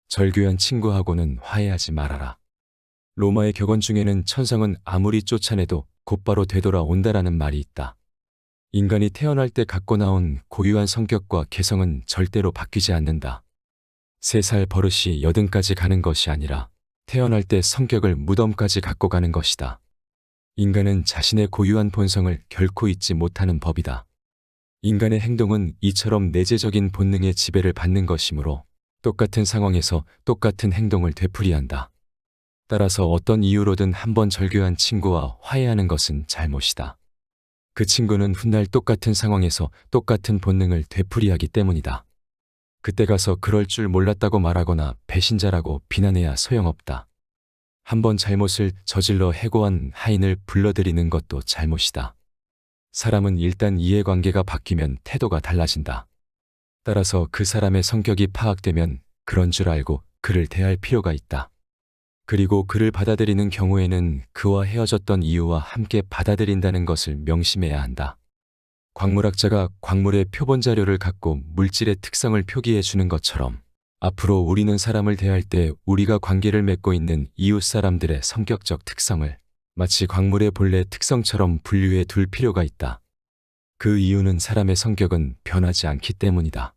절교한 친구하고는 화해하지 말아라. 로마의 격언 중에는 천성은 아무리 쫓아내도 곧바로 되돌아온다라는 말이 있다. 인간이 태어날 때 갖고 나온 고유한 성격과 개성은 절대로 바뀌지 않는다. 3살 버릇이 80까지 가는 것이 아니라 태어날 때 성격을 무덤까지 갖고 가는 것이다. 인간은 자신의 고유한 본성을 결코 잊지 못하는 법이다. 인간의 행동은 이처럼 내재적인 본능의 지배를 받는 것이므로 똑같은 상황에서 똑같은 행동을 되풀이한다. 따라서 어떤 이유로든 한번 절교한 친구와 화해하는 것은 잘못이다. 그 친구는 훗날 똑같은 상황에서 똑같은 본능을 되풀이하기 때문이다. 그때 가서 그럴 줄 몰랐다고 말하거나 배신자라고 비난해야 소용없다. 한번 잘못을 저질러 해고한 하인을 불러들이는 것도 잘못이다. 사람은 일단 이해관계가 바뀌면 태도가 달라진다. 따라서 그 사람의 성격이 파악되면 그런 줄 알고 그를 대할 필요가 있다. 그리고 그를 받아들이는 경우에는 그와 헤어졌던 이유와 함께 받아들인다는 것을 명심해야 한다. 광물학자가 광물의 표본 자료를 갖고 물질의 특성을 표기해 주는 것처럼 앞으로 우리는 사람을 대할 때 우리가 관계를 맺고 있는 이웃 사람들의 성격적 특성을 마치 광물의 본래 특성처럼 분류해 둘 필요가 있다. 그 이유는 사람의 성격은 변하지 않기 때문이다.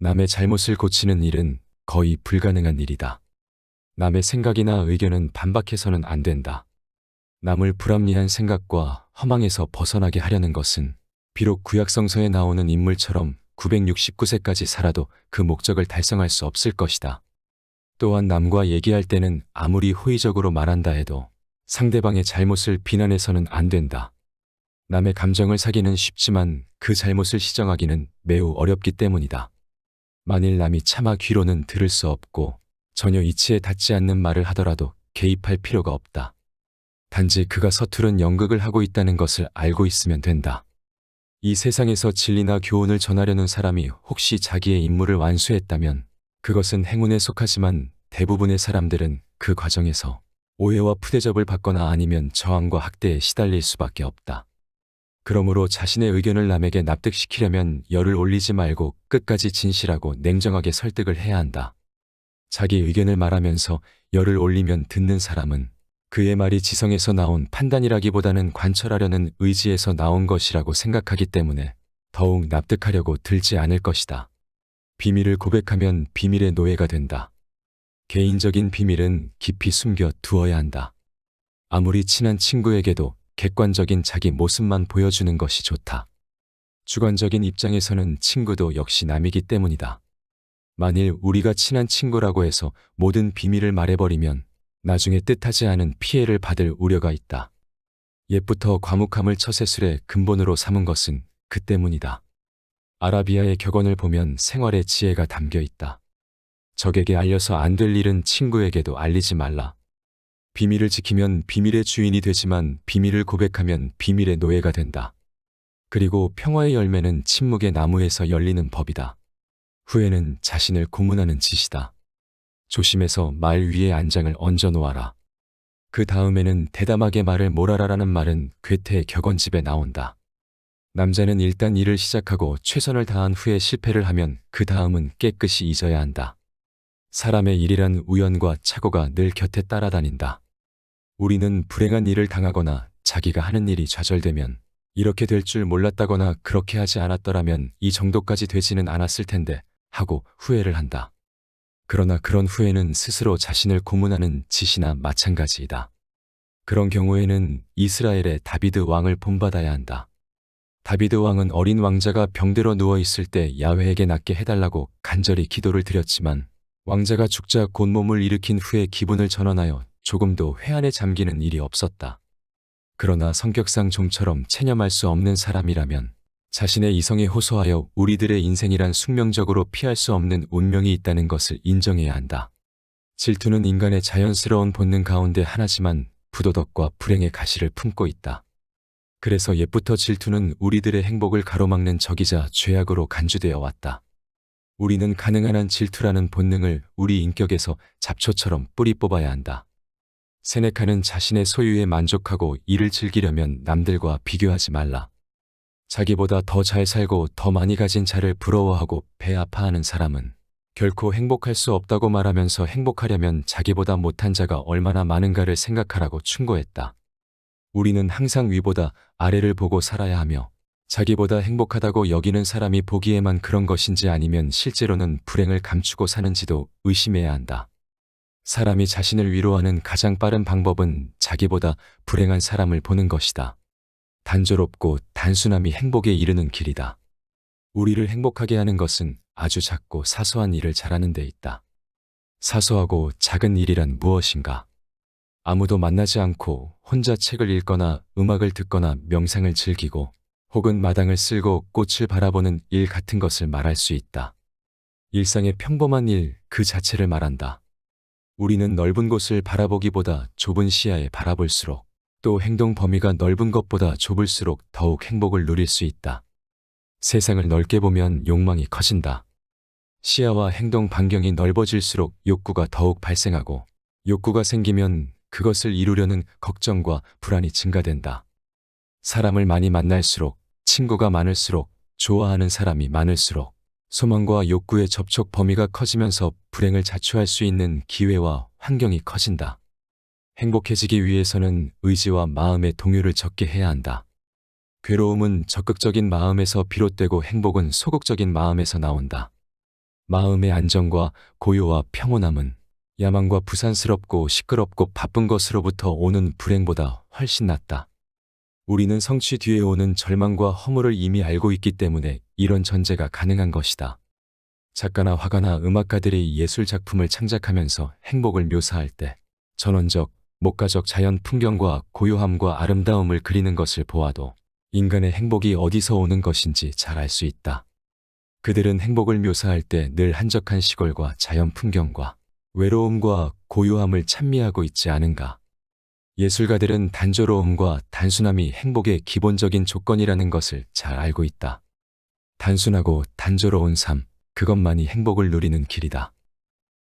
남의 잘못을 고치는 일은 거의 불가능한 일이다. 남의 생각이나 의견은 반박해서는 안 된다. 남을 불합리한 생각과 허망에서 벗어나게 하려는 것은 비록 구약성서에 나오는 인물처럼 969세까지 살아도 그 목적을 달성할 수 없을 것이다. 또한 남과 얘기할 때는 아무리 호의적으로 말한다 해도 상대방의 잘못을 비난해서는 안 된다. 남의 감정을 사기는 쉽지만 그 잘못을 시정하기는 매우 어렵기 때문이다. 만일 남이 차마 귀로는 들을 수 없고 전혀 이치에 닿지 않는 말을 하더라도 개입할 필요가 없다. 단지 그가 서투른 연극을 하고 있다는 것을 알고 있으면 된다. 이 세상에서 진리나 교훈을 전하려는 사람이 혹시 자기의 임무를 완수했다면 그것은 행운에 속하지만 대부분의 사람들은 그 과정에서 오해와 푸대접을 받거나 아니면 저항과 학대에 시달릴 수밖에 없다. 그러므로 자신의 의견을 남에게 납득시키려면 열을 올리지 말고 끝까지 진실하고 냉정하게 설득을 해야 한다. 자기 의견을 말하면서 열을 올리면 듣는 사람은 그의 말이 지성에서 나온 판단이라기보다는 관철하려는 의지에서 나온 것이라고 생각하기 때문에 더욱 납득하려고 들지 않을 것이다. 비밀을 고백하면 비밀의 노예가 된다. 개인적인 비밀은 깊이 숨겨 두어야 한다. 아무리 친한 친구에게도 객관적인 자기 모습만 보여주는 것이 좋다. 주관적인 입장에서는 친구도 역시 남이기 때문이다. 만일 우리가 친한 친구라고 해서 모든 비밀을 말해버리면 나중에 뜻하지 않은 피해를 받을 우려가 있다. 옛부터 과묵함을 처세술의 근본으로 삼은 것은 그 때문이다. 아라비아의 격언을 보면 생활의 지혜가 담겨 있다. 적에게 알려서 안 될 일은 친구에게도 알리지 말라. 비밀을 지키면 비밀의 주인이 되지만 비밀을 고백하면 비밀의 노예가 된다. 그리고 평화의 열매는 침묵의 나무에서 열리는 법이다. 후회는 자신을 고문하는 짓이다. 조심해서 말 위에 안장을 얹어 놓아라. 그 다음에는 대담하게 말을 몰아라라는 말은 괴테의 격언집에 나온다. 남자는 일단 일을 시작하고 최선을 다한 후에 실패를 하면 그 다음은 깨끗이 잊어야 한다. 사람의 일이란 우연과 착오가 늘 곁에 따라다닌다. 우리는 불행한 일을 당하거나 자기가 하는 일이 좌절되면 이렇게 될 줄 몰랐다거나 그렇게 하지 않았더라면 이 정도까지 되지는 않았을 텐데 하고 후회를 한다. 그러나 그런 후회는 스스로 자신을 고문하는 짓이나 마찬가지이다. 그런 경우에는 이스라엘의 다비드 왕을 본받아야 한다. 다비드 왕은 어린 왕자가 병들어 누워있을 때 야훼에게 낫게 해달라고 간절히 기도를 드렸지만 왕자가 죽자 곧 몸을 일으킨 후에 기분을 전환하여 조금도 회한에 잠기는 일이 없었다. 그러나 성격상 좀처럼 체념할 수 없는 사람이라면 자신의 이성에 호소하여 우리들의 인생이란 숙명적으로 피할 수 없는 운명이 있다는 것을 인정해야 한다. 질투는 인간의 자연스러운 본능 가운데 하나지만 부도덕과 불행의 가시를 품고 있다. 그래서 옛부터 질투는 우리들의 행복을 가로막는 적이자 죄악으로 간주되어 왔다. 우리는 가능한 한 질투라는 본능을 우리 인격에서 잡초처럼 뿌리 뽑아야 한다. 세네카는 자신의 소유에 만족하고 이를 즐기려면 남들과 비교하지 말라. 자기보다 더 잘 살고 더 많이 가진 자를 부러워하고 배 아파하는 사람은 결코 행복할 수 없다고 말하면서 행복하려면 자기보다 못한 자가 얼마나 많은가를 생각하라고 충고했다. 우리는 항상 위보다 아래를 보고 살아야 하며 자기보다 행복하다고 여기는 사람이 보기에만 그런 것인지 아니면 실제로는 불행을 감추고 사는지도 의심해야 한다. 사람이 자신을 위로하는 가장 빠른 방법은 자기보다 불행한 사람을 보는 것이다. 단조롭고 단순함이 행복에 이르는 길이다. 우리를 행복하게 하는 것은 아주 작고 사소한 일을 잘하는 데 있다. 사소하고 작은 일이란 무엇인가? 아무도 만나지 않고 혼자 책을 읽거나 음악을 듣거나 명상을 즐기고 혹은 마당을 쓸고 꽃을 바라보는 일 같은 것을 말할 수 있다. 일상의 평범한 일 그 자체를 말한다. 우리는 넓은 곳을 바라보기보다 좁은 시야에 바라볼수록 또 행동 범위가 넓은 것보다 좁을수록 더욱 행복을 누릴 수 있다. 세상을 넓게 보면 욕망이 커진다. 시야와 행동 반경이 넓어질수록 욕구가 더욱 발생하고 욕구가 생기면 그것을 이루려는 걱정과 불안이 증가된다. 사람을 많이 만날수록 친구가 많을수록 좋아하는 사람이 많을수록 소망과 욕구의 접촉 범위가 커지면서 불행을 자초할 수 있는 기회와 환경이 커진다. 행복해지기 위해서는 의지와 마음의 동요를 적게 해야 한다. 괴로움은 적극적인 마음에서 비롯되고 행복은 소극적인 마음에서 나온다. 마음의 안정과 고요와 평온함은 야망과 부산스럽고 시끄럽고 바쁜 것으로부터 오는 불행보다 훨씬 낫다. 우리는 성취 뒤에 오는 절망과 허물을 이미 알고 있기 때문에 이런 전제가 가능한 것이다. 작가나 화가나 음악가들이 예술 작품을 창작하면서 행복을 묘사할 때 전원적, 목가적 자연 풍경과 고요함과 아름다움을 그리는 것을 보아도 인간의 행복이 어디서 오는 것인지 잘 알 수 있다. 그들은 행복을 묘사할 때 늘 한적한 시골과 자연 풍경과 외로움과 고요함을 찬미하고 있지 않은가. 예술가들은 단조로움과 단순함이 행복의 기본적인 조건이라는 것을 잘 알고 있다. 단순하고 단조로운 삶, 그것만이 행복을 누리는 길이다.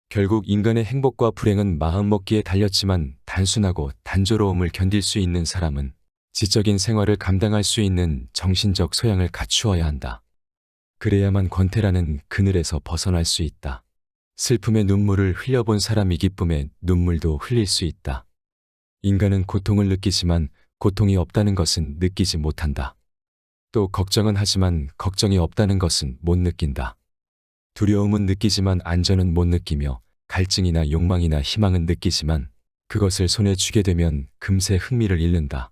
결국 인간의 행복과 불행은 마음먹기에 달렸지만 단순하고 단조로움을 견딜 수 있는 사람은 지적인 생활을 감당할 수 있는 정신적 소양을 갖추어야 한다. 그래야만 권태라는 그늘에서 벗어날 수 있다. 슬픔의 눈물을 흘려본 사람이 기쁨의 눈물도 흘릴 수 있다. 인간은 고통을 느끼지만 고통이 없다는 것은 느끼지 못한다. 또 걱정은 하지만 걱정이 없다는 것은 못 느낀다. 두려움은 느끼지만 안전은 못 느끼며 갈증이나 욕망이나 희망은 느끼지만 그것을 손에 쥐게 되면 금세 흥미를 잃는다.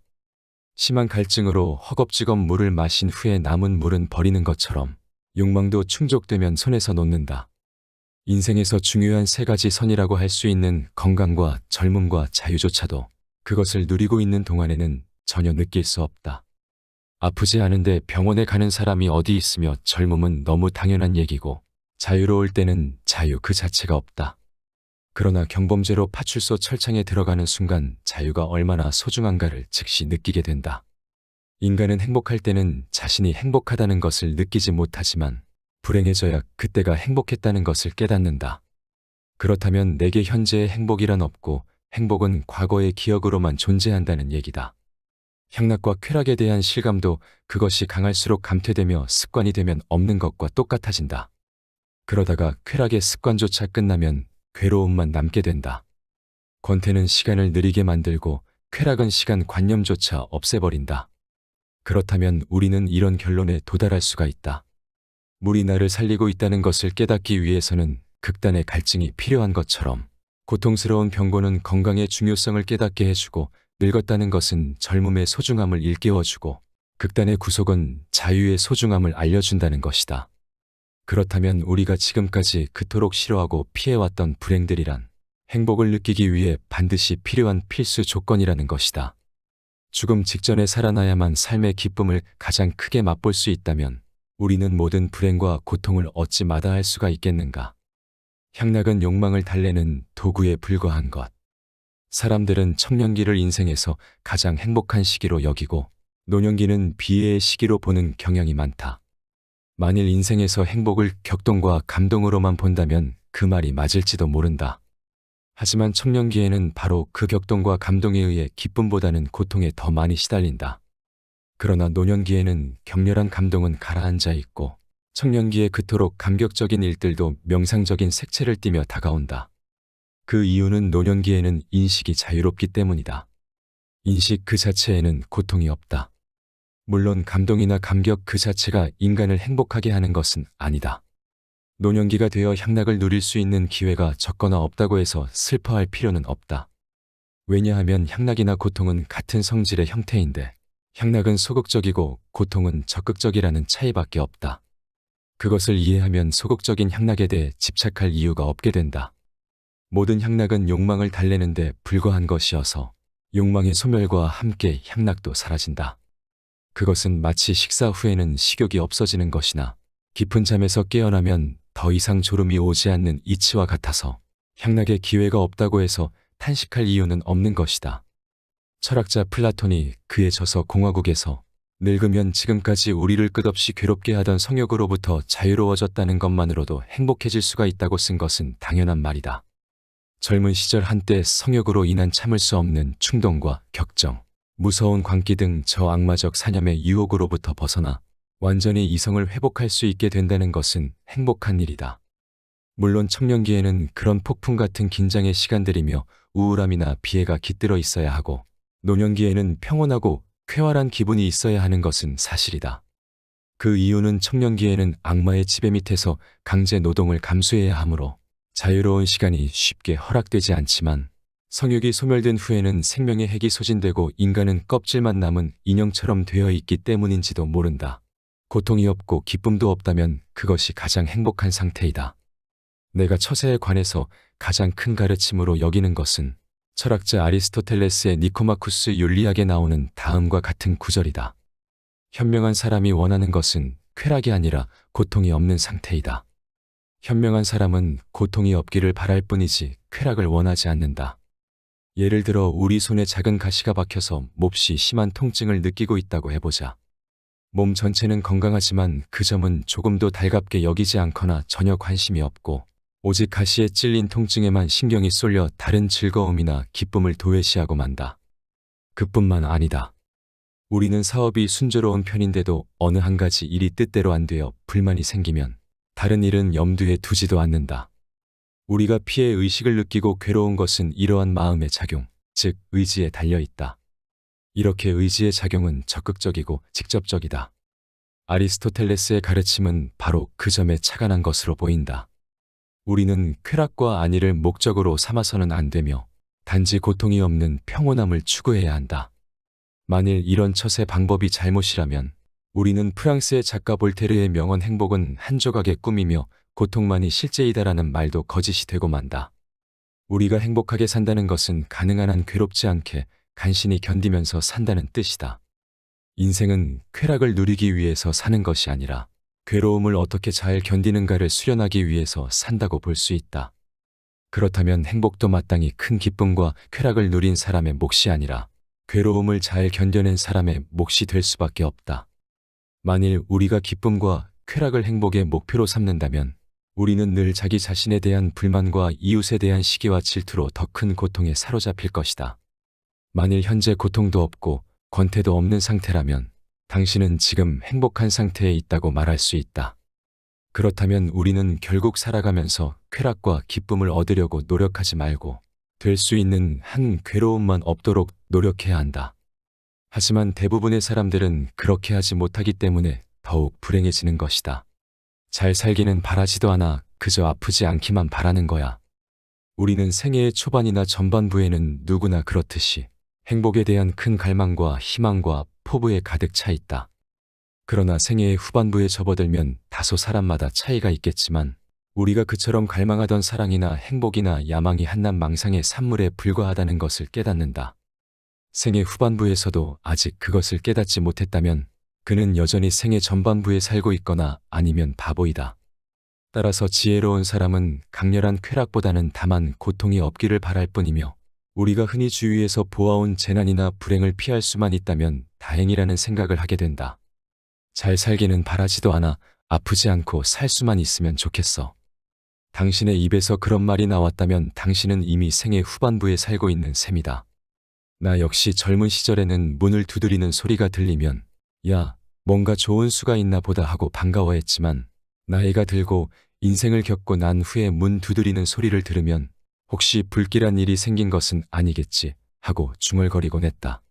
심한 갈증으로 허겁지겁 물을 마신 후에 남은 물은 버리는 것처럼 욕망도 충족되면 손에서 놓는다. 인생에서 중요한 세 가지 선이라고 할 수 있는 건강과 젊음과 자유조차도 그것을 누리고 있는 동안에는 전혀 느낄 수 없다. 아프지 않은데 병원에 가는 사람이 어디 있으며 젊음은 너무 당연한 얘기고 자유로울 때는 자유 그 자체가 없다. 그러나 경범죄로 파출소 철창에 들어가는 순간 자유가 얼마나 소중한가를 즉시 느끼게 된다. 인간은 행복할 때는 자신이 행복하다는 것을 느끼지 못하지만 불행해져야 그때가 행복했다는 것을 깨닫는다. 그렇다면 내게 현재의 행복이란 없고 행복은 과거의 기억으로만 존재한다는 얘기다. 향락과 쾌락에 대한 실감도 그것이 강할수록 감퇴되며 습관이 되면 없는 것과 똑같아진다. 그러다가 쾌락의 습관조차 끝나면 괴로움만 남게 된다. 권태는 시간을 느리게 만들고 쾌락은 시간 관념조차 없애버린다. 그렇다면 우리는 이런 결론에 도달할 수가 있다. 물이 나를 살리고 있다는 것을 깨닫기 위해서는 극단의 갈증이 필요한 것처럼 고통스러운 병고는 건강의 중요성을 깨닫게 해주고 늙었다는 것은 젊음의 소중함을 일깨워주고 극단의 구속은 자유의 소중함을 알려준다는 것이다. 그렇다면 우리가 지금까지 그토록 싫어하고 피해왔던 불행들이란 행복을 느끼기 위해 반드시 필요한 필수 조건이라는 것이다. 죽음 직전에 살아나야만 삶의 기쁨을 가장 크게 맛볼 수 있다면 우리는 모든 불행과 고통을 얻지 마다할 수가 있겠는가? 향락은 욕망을 달래는 도구에 불과한 것. 사람들은 청년기를 인생에서 가장 행복한 시기로 여기고 노년기는 비애의 시기로 보는 경향이 많다. 만일 인생에서 행복을 격동과 감동으로만 본다면 그 말이 맞을지도 모른다. 하지만 청년기에는 바로 그 격동과 감동에 의해 기쁨보다는 고통에 더 많이 시달린다. 그러나 노년기에는 격렬한 감동은 가라앉아 있고 청년기에 그토록 감격적인 일들도 명상적인 색채를 띠며 다가온다. 그 이유는 노년기에는 인식이 자유롭기 때문이다. 인식 그 자체에는 고통이 없다. 물론 감동이나 감격 그 자체가 인간을 행복하게 하는 것은 아니다. 노년기가 되어 향락을 누릴 수 있는 기회가 적거나 없다고 해서 슬퍼할 필요는 없다. 왜냐하면 향락이나 고통은 같은 성질의 형태인데 향락은 소극적이고 고통은 적극적이라는 차이밖에 없다. 그것을 이해하면 소극적인 향락에 대해 집착할 이유가 없게 된다. 모든 향락은 욕망을 달래는데 불과한 것이어서 욕망의 소멸과 함께 향락도 사라진다. 그것은 마치 식사 후에는 식욕이 없어지는 것이나 깊은 잠에서 깨어나면 더 이상 졸음이 오지 않는 이치와 같아서 향락의 기회가 없다고 해서 탄식할 이유는 없는 것이다. 철학자 플라톤이 그의 저서 공화국에서 늙으면 지금까지 우리를 끝없이 괴롭게 하던 성욕으로부터 자유로워졌다는 것만으로도 행복해질 수가 있다고 쓴 것은 당연한 말이다. 젊은 시절 한때 성욕으로 인한 참을 수 없는 충동과 격정, 무서운 광기 등 저 악마적 사념의 유혹으로부터 벗어나 완전히 이성을 회복할 수 있게 된다는 것은 행복한 일이다. 물론 청년기에는 그런 폭풍 같은 긴장의 시간들이며 우울함이나 비애가 깃들어 있어야 하고 노년기에는 평온하고 쾌활한 기분이 있어야 하는 것은 사실이다. 그 이유는 청년기에는 악마의 지배 밑에서 강제 노동을 감수해야 하므로 자유로운 시간이 쉽게 허락되지 않지만 성욕이 소멸된 후에는 생명의 핵이 소진되고 인간은 껍질만 남은 인형처럼 되어 있기 때문인지도 모른다. 고통이 없고 기쁨도 없다면 그것이 가장 행복한 상태이다. 내가 처세에 관해서 가장 큰 가르침으로 여기는 것은 철학자 아리스토텔레스의 니코마쿠스 윤리학에 나오는 다음과 같은 구절이다. 현명한 사람이 원하는 것은 쾌락이 아니라 고통이 없는 상태이다. 현명한 사람은 고통이 없기를 바랄 뿐이지 쾌락을 원하지 않는다. 예를 들어 우리 손에 작은 가시가 박혀서 몹시 심한 통증을 느끼고 있다고 해보자. 몸 전체는 건강하지만 그 점은 조금도 달갑게 여기지 않거나 전혀 관심이 없고 오직 가시에 찔린 통증에만 신경이 쏠려 다른 즐거움이나 기쁨을 도외시하고 만다. 그뿐만 아니다. 우리는 사업이 순조로운 편인데도 어느 한 가지 일이 뜻대로 안 되어 불만이 생기면 다른 일은 염두에 두지도 않는다. 우리가 피해 의식을 느끼고 괴로운 것은 이러한 마음의 작용, 즉 의지에 달려 있다. 이렇게 의지의 작용은 적극적이고 직접적이다. 아리스토텔레스의 가르침은 바로 그 점에 착안한 것으로 보인다. 우리는 쾌락과 안위를 목적으로 삼아서는 안 되며 단지 고통이 없는 평온함을 추구해야 한다. 만일 이런 처세 방법이 잘못이라면 우리는 프랑스의 작가 볼테르의 명언 행복은 한 조각의 꿈이며 고통만이 실제이다라는 말도 거짓이 되고 만다. 우리가 행복하게 산다는 것은 가능한 한 괴롭지 않게 간신히 견디면서 산다는 뜻이다. 인생은 쾌락을 누리기 위해서 사는 것이 아니라 괴로움을 어떻게 잘 견디는가를 수련하기 위해서 산다고 볼 수 있다. 그렇다면 행복도 마땅히 큰 기쁨과 쾌락을 누린 사람의 몫이 아니라 괴로움을 잘 견뎌낸 사람의 몫이 될 수밖에 없다. 만일 우리가 기쁨과 쾌락을 행복의 목표로 삼는다면 우리는 늘 자기 자신에 대한 불만과 이웃에 대한 시기와 질투로 더 큰 고통에 사로잡힐 것이다. 만일 현재 고통도 없고 권태도 없는 상태라면 당신은 지금 행복한 상태에 있다고 말할 수 있다. 그렇다면 우리는 결국 살아가면서 쾌락과 기쁨을 얻으려고 노력하지 말고 될 수 있는 한 괴로움만 없도록 노력해야 한다. 하지만 대부분의 사람들은 그렇게 하지 못하기 때문에 더욱 불행해지는 것이다. 잘 살기는 바라지도 않아 그저 아프지 않기만 바라는 거야. 우리는 생애의 초반이나 전반부에는 누구나 그렇듯이 행복에 대한 큰 갈망과 희망과 포부에 가득 차 있다. 그러나 생애의 후반부에 접어들면 다소 사람마다 차이가 있겠지만 우리가 그처럼 갈망하던 사랑이나 행복이나 야망이 한낱 망상의 산물에 불과하다는 것을 깨닫는다. 생애 후반부에서도 아직 그것을 깨닫지 못했다면 그는 여전히 생애 전반부에 살고 있거나 아니면 바보이다. 따라서 지혜로운 사람은 강렬한 쾌락보다는 다만 고통이 없기를 바랄 뿐이며 우리가 흔히 주위에서 보아온 재난이나 불행을 피할 수만 있다면 다행이라는 생각을 하게 된다. 잘 살기는 바라지도 않아 아프지 않고 살 수만 있으면 좋겠어. 당신의 입에서 그런 말이 나왔다면 당신은 이미 생애 후반부에 살고 있는 셈이다. 나 역시 젊은 시절에는 문을 두드리는 소리가 들리면 야, 뭔가 좋은 수가 있나 보다 하고 반가워했지만 나이가 들고 인생을 겪고 난 후에 문 두드리는 소리를 들으면 혹시 불길한 일이 생긴 것은 아니겠지 하고 중얼거리곤 했다.